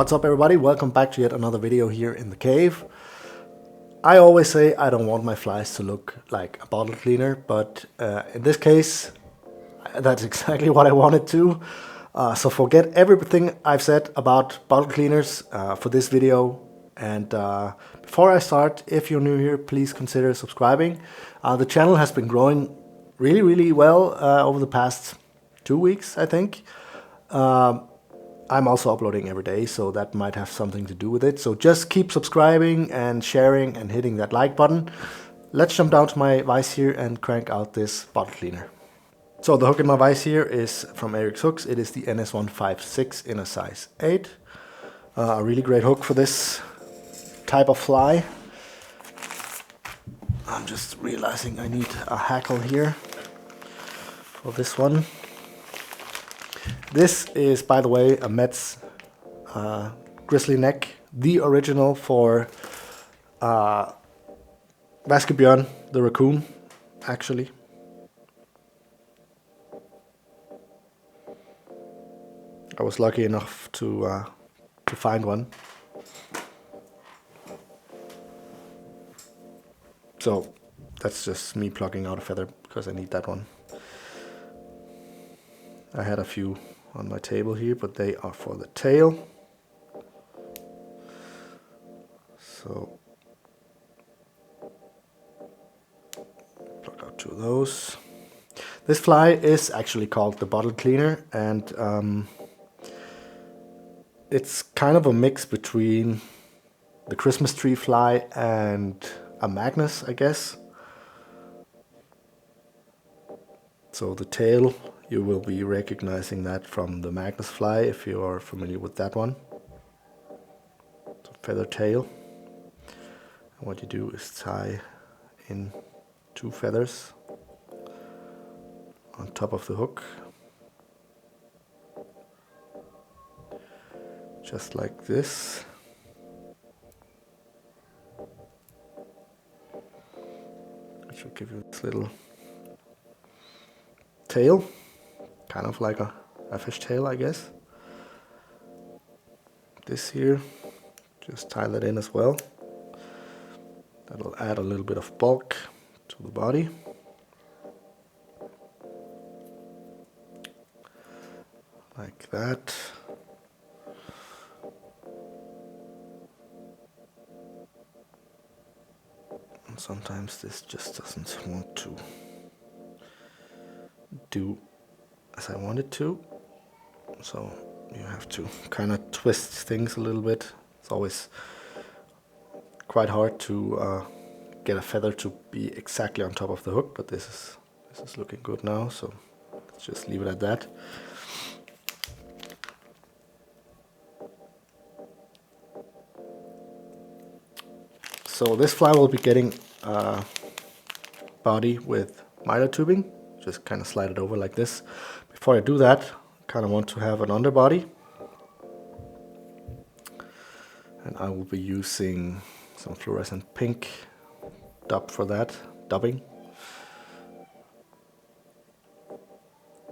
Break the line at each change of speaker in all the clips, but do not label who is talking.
What's up everybody, welcome back to yet another video here in the cave. I always say I don't want my flies to look like a bottle cleaner, but in this case that's exactly what I wanted to. So forget everything I've said about bottle cleaners for this video. And before I start, if you're new here, please consider subscribing. The channel has been growing really well over the past 2 weeks, I think. I'm also uploading every day, so that might have something to do with it. So just keep subscribing and sharing and hitting that like button. Let's jump down to my vise here and crank out this bottle cleaner. So the hook in my vise here is from Eric's Hooks. It is the NS156 in a size 8. A really great hook for this type of fly. I'm just realizing I need a hackle here for this one. This is, by the way, a Metz grizzly neck, the original for Flaskerenser, the raccoon, actually. I was lucky enough to find one. So that's just me plucking out a feather because I need that one. I had a few on my table here, but they are for the tail. So pluck out 2 of those. This fly is actually called the bottle cleaner, and it's kind of a mix between the Christmas tree fly and a Magnus, I guess. So the tail, you will be recognizing that from the Magnus fly if you are familiar with that one. So feather tail. And what you do is tie in 2 feathers on top of the hook. Just like this. Which will give you this little tail. Kind of like a fish tail, I guess. This here, just tie that in as well. That'll add a little bit of bulk to the body. Like that. And sometimes this just doesn't want to do as I want it to, so you have to kind of twist things a little bit. It's always quite hard to get a feather to be exactly on top of the hook, but this is looking good now, so let's just leave it at that. So this fly will be getting a body with mylar tubing. Just kind of slide it over like this. Before I do that, I kind of want to have an underbody. And I will be using some fluorescent pink dub for that, dubbing.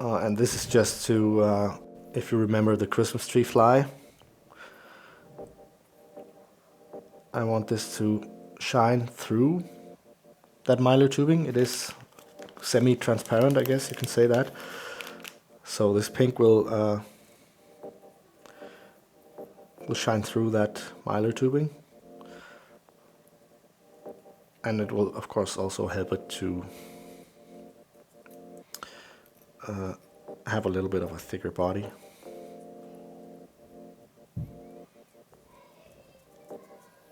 And this is just to, if you remember the Christmas tree fly, I want this to shine through that mylar tubing. It is semi-transparent, I guess you can say that. So this pink will shine through that mylar tubing, and it will of course also help it to have a little bit of a thicker body.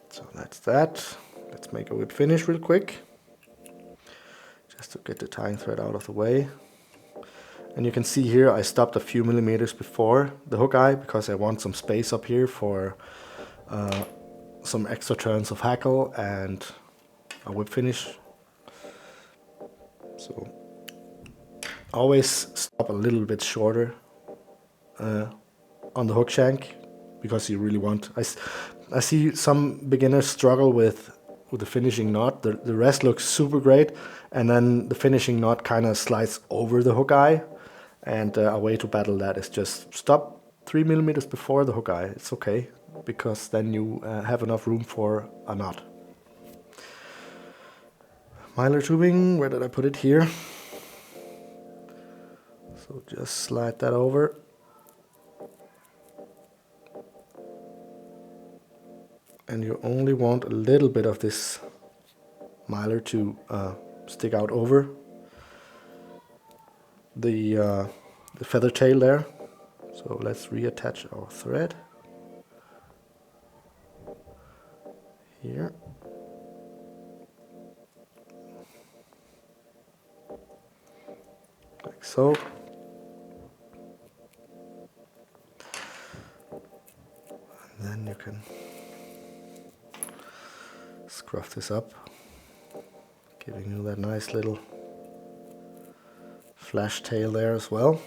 So that's that. Let's make a whip finish real quick, just to get the tying thread out of the way. And you can see here I stopped a few millimeters before the hook eye because I want some space up here for some extra turns of hackle and a whip finish. So always stop a little bit shorter on the hook shank, because you really want. I see some beginners struggle with the finishing knot. The rest looks super great, and then the finishing knot kind of slides over the hook eye. And a way to battle that is just stop 3 millimeters before the hook eye. It's okay. because then you have enough room for a knot. Mylar tubing, where did I put it? Here. So just slide that over. And you only want a little bit of this mylar to stick out over the feather tail there. So let's reattach our thread here. Like so. And then you can scruff this up, giving you that nice little flash tail there as well.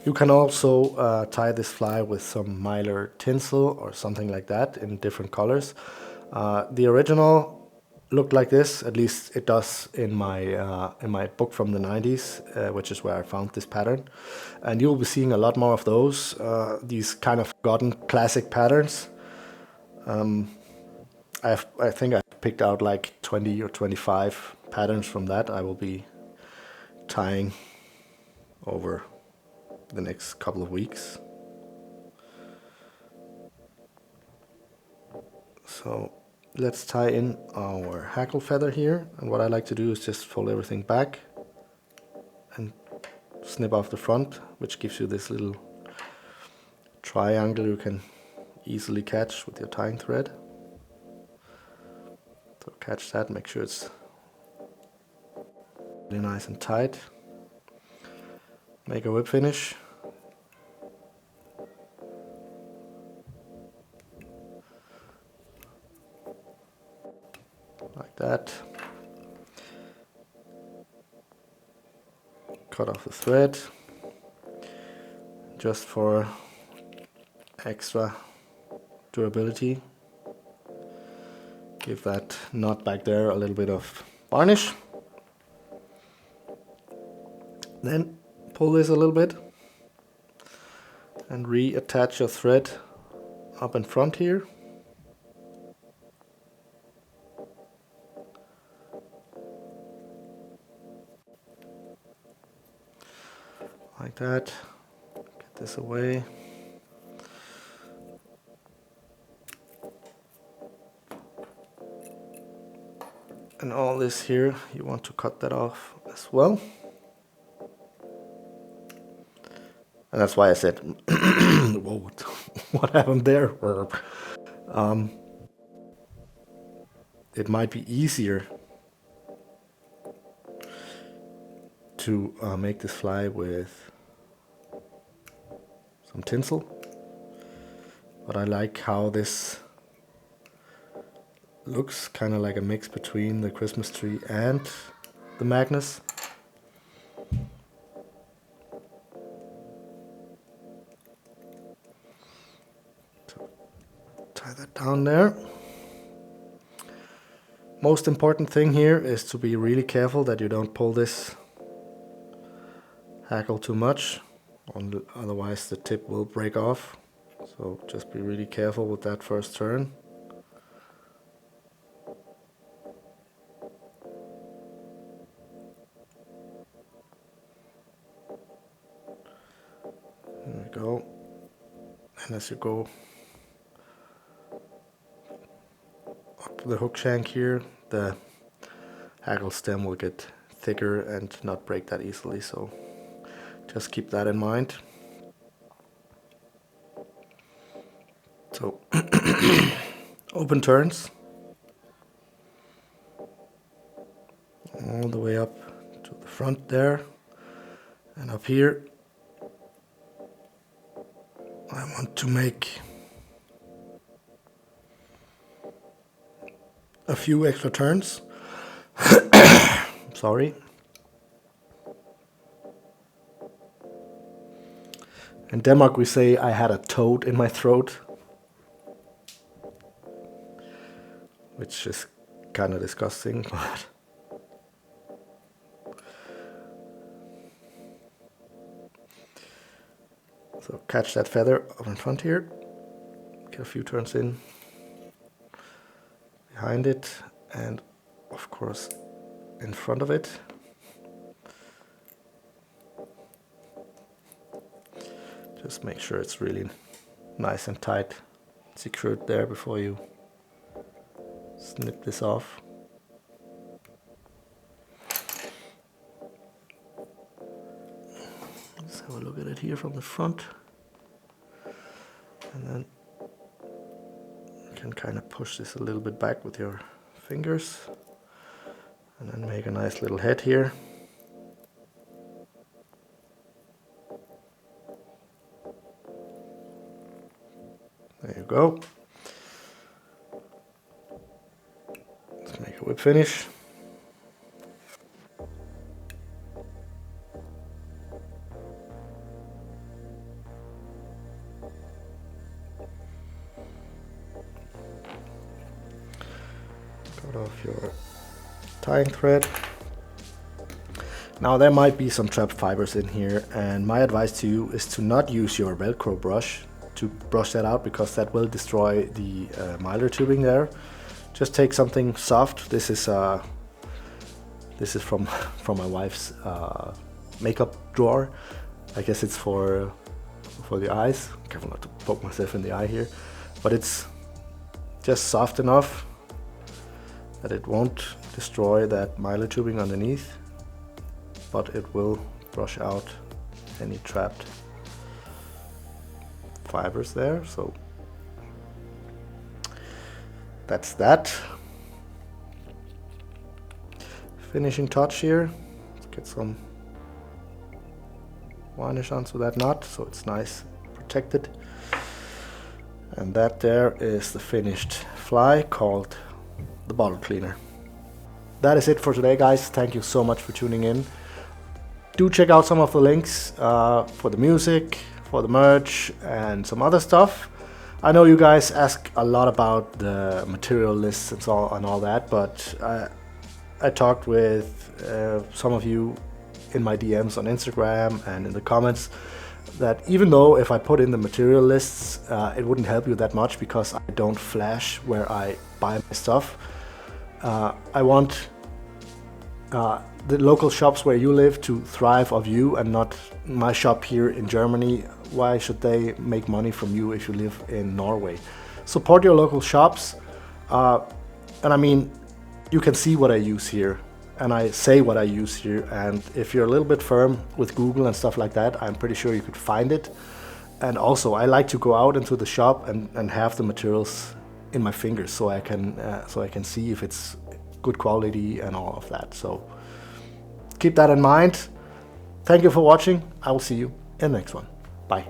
You can also tie this fly with some mylar tinsel or something like that in different colors. The original looked like this, at least it does in my book from the 90s, which is where I found this pattern. And you'll be seeing a lot more of those, these kind of forgotten classic patterns. I think I picked out like 20 or 25 patterns from that I will be tying over the next couple of weeks. So let's tie in our hackle feather here, and what I like to do is just fold everything back and snip off the front, which gives you this little triangle you can easily catch with your tying thread. So catch that, make sure it's really nice and tight. Make a whip finish. Like that. Cut off the thread just for extra durability. Give that knot back there a little bit of varnish. Then pull this a little bit and reattach your thread up in front here. Like that. Get this away. And all this here, you want to cut that off as well. And that's why I said, whoa, what happened there? It might be easier to make this fly with some tinsel, but I like how this looks, kind of like a mix between the Christmas tree and the Magnus. So tie that down there. Most important thing here is to be really careful that you don't pull this hackle too much, otherwise the tip will break off. So just be really careful with that first turn. There we go. And as you go up the hook shank here, the hackle stem will get thicker and not break that easily, so just keep that in mind. So open turns all the way up to the front there, and up here I want to make a few extra turns. Sorry. In Denmark we say I had a toad in my throat, which is kind of disgusting, but so catch that feather up in front here. Get a few turns in behind it, and of course in front of it. Just make sure it's really nice and tight, secured there before you snip this off. Let's have a look at it here from the front, and then you can kind of push this a little bit back with your fingers and then make a nice little head here. There you go. Let's make a whip finish. Cut off your tying thread. Now there might be some trapped fibers in here, and my advice to you is to not use your Velcro brush to brush that out, because that will destroy the mylar tubing there. Just take something soft. This is from my wife's makeup drawer. I guess it's for the eyes. Careful not to poke myself in the eye here, but it's just soft enough that it won't destroy that mylar tubing underneath, but it will brush out any trapped fibers there. So that's that. Finishing touch here. Let's get some varnish onto that knot so it's nice protected. And that there is the finished fly called the bottle cleaner. That is it for today, guys. Thank you so much for tuning in. Do check out some of the links for the music, for the merch, and some other stuff. I know you guys ask a lot about the material lists and all that, but I talked with some of you in my DMs on Instagram and in the comments that even though if I put in the material lists, it wouldn't help you that much because I don't flash where I buy my stuff. I want the local shops where you live to thrive off you and not my shop here in Germany. Why should they make money from you if you live in Norway? Support your local shops. And I mean, you can see what I use here and I say what I use here. And if you're a little bit firm with Google and stuff like that, I'm pretty sure you could find it. And also I like to go out into the shop and have the materials in my fingers so I can see if it's good quality and all of that. So keep that in mind. Thank you for watching. I will see you in the next one. Bye.